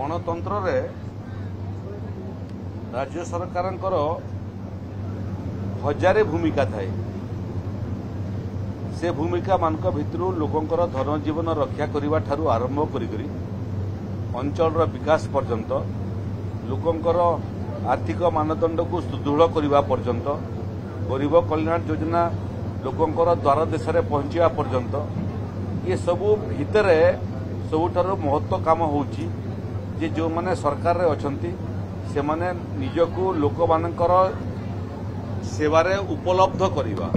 गणतंत्र रे राज्य सरकार हजारे भूमिका थाए। से भूमिका मान भितर लोकंर धन जीवन रक्षा करने ठारू आरंभ करी अंचल विकास पर्यंत लोकंर आर्थिक मानदंड को सुदृढ़ करने पर्यंत गरीब कल्याण योजना लोकंर द्वार देश में पहुंचा पर्यंत ये सबू भितर सबुठार महत्व काम होची जे जो माने सरकार रे अछंती से माने निजको लोक मानकर सेवारे उपलब्ध करिबा।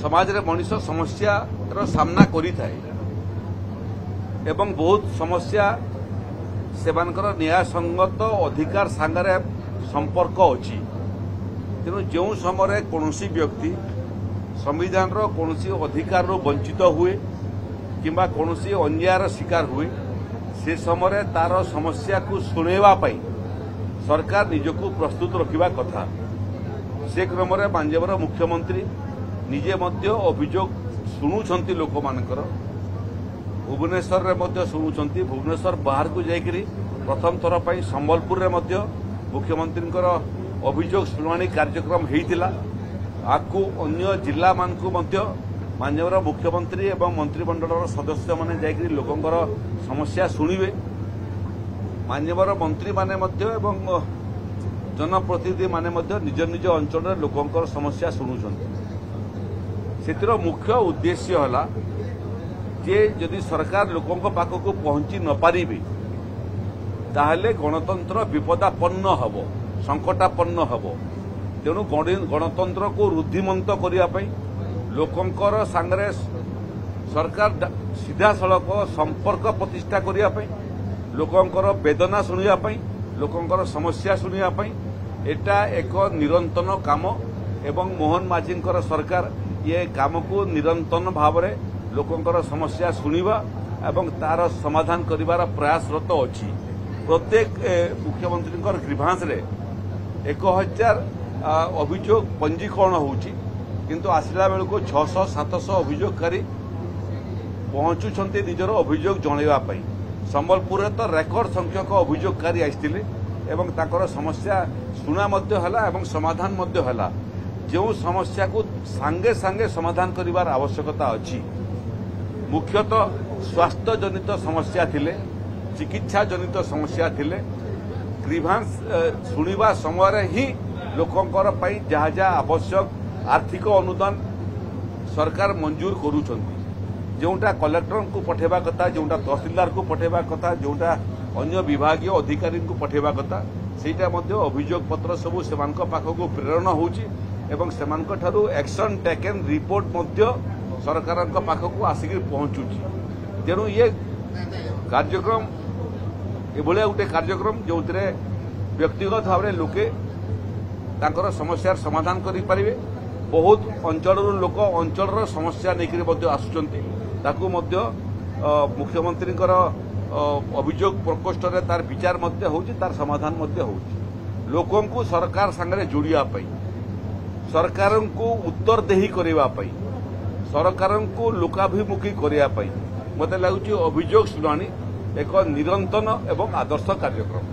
समाज रे मनुष्य समस्या रो सामना करि थाए एवं बहुत समस्या सेमानकर न्याय संगत अधिकार सांगरे संपर्क अछि। तेणु जो समय कौनसी व्यक्ति संविधान रो कौनसी अधिकार रो वंचित हुए किंबा कौनसी अन्यायर शिकार हुए से समय तार समस्या को सुनेवा पाई सरकार निजको प्रस्तुत रखिबा कथा। से क्रम रे पंजाबर मुख्यमंत्री निजे मध्य अभियोग शुणुछंती लोक मानकर भुवनेश्वर रे मध्य शुणुछंती। भुवनेश्वर बाहर को जाइकरी प्रथम थर पई संबलपुर रे मध्य मुख्यमंत्री अभियोग शुणाणी कार्यक्रम हेइतिला। आकु अन्य जिला मानकु मध्य माननीय मुख्यमंत्री एवं मंत्रिमंडल सदस्य माने जाइकरी लोकंकर समस्या शुणिबे। माननीय मंत्री माने मध्य एवं जनप्रतिनिधि माने मध्य निज निज अंचल लोकंकर समस्या शुणुछंती। सेतिर मुख्य उद्देश्य हला जे यदि सरकार लोकंक पाखकु पहुंची न पारिबे ताहले गणतंत्र विपदापन्न हबो, संकटापन्न हबो। तेणु गणतंत्र को रुद्धिमंत करने लोकंकर सांगरे सरकार सीधा सड़क संपर्क प्रतिष्ठा करने लोकंकर वेदना शुणा लोकंकर समस्या शुणा एटा एक निरंतर काम एवं मोहन माझींकर सरकार ये काम को निरंतर भाव में लोकंकर समस्या शुणा एवं तार समाधान करिवार प्रयासरत अछि। प्रत्येक मुख्यमंत्री ग्रीभांस रे 1000 अभियोग पंजीकरण होची किंतु आसिला बेलको 600-700 अभियोगकारी पहुंचुछंती निजर अभियोग जणैवा पई। संबलपुर तो रेकर्ड संख्यक अभियोगकारी आइथिले एवं ताकर समस्या शुणा मध्य हला एवं समाधान मध्य हला। जो समस्या को सांगे सांगे समाधान करिवार आवश्यकता अछि। मुख्यतः स्वास्थ्य जनित समस्या थिले, चिकित्सा जनित समस्या थिले। ग्रीभांस शुणिबा समय ही लोकंकर पई जहा जहा आवश्यक आर्थिक अनुदान सरकार मंजूर करूछंती। जोटा कलेक्टर को पठेबा कथा, जोटा तहसीलदार को पठेबा कथा, जोटा अन्य विभागीय अधिकारी को पठेबा कथा सेटा मध्य अभियोग पत्र सबु सेमानक पाखकु प्रेरण होउची एवं सेमानक ठारू एक्शन टेकन रिपोर्ट मध्य सरकारक पाखकु आसिक पहुंचुची। तेणु ये कार्यक्रम एभलिया गोटे कार्यक्रम जो व्यक्तिगत भाव में लोके तांकर समस्यार समाधान करि पारिबे। बहुत अंचल लोक अंचल समस्या लेकिन आसुचंती ताकू मध्य मुख्यमंत्री अभियोग प्रकोष्ठ रे तार विचार मध्य होउची, तार समाधान मध्य होउची। लोकों को सरकार संगे जोड़िया पाई, सरकार को उत्तरदेही करबा पाई, सरकार को लोकाभिमुखी करबा पाई मते लागुची अभियोग शुणाणी एक निरंतर एवं आदर्श कार्यक्रम।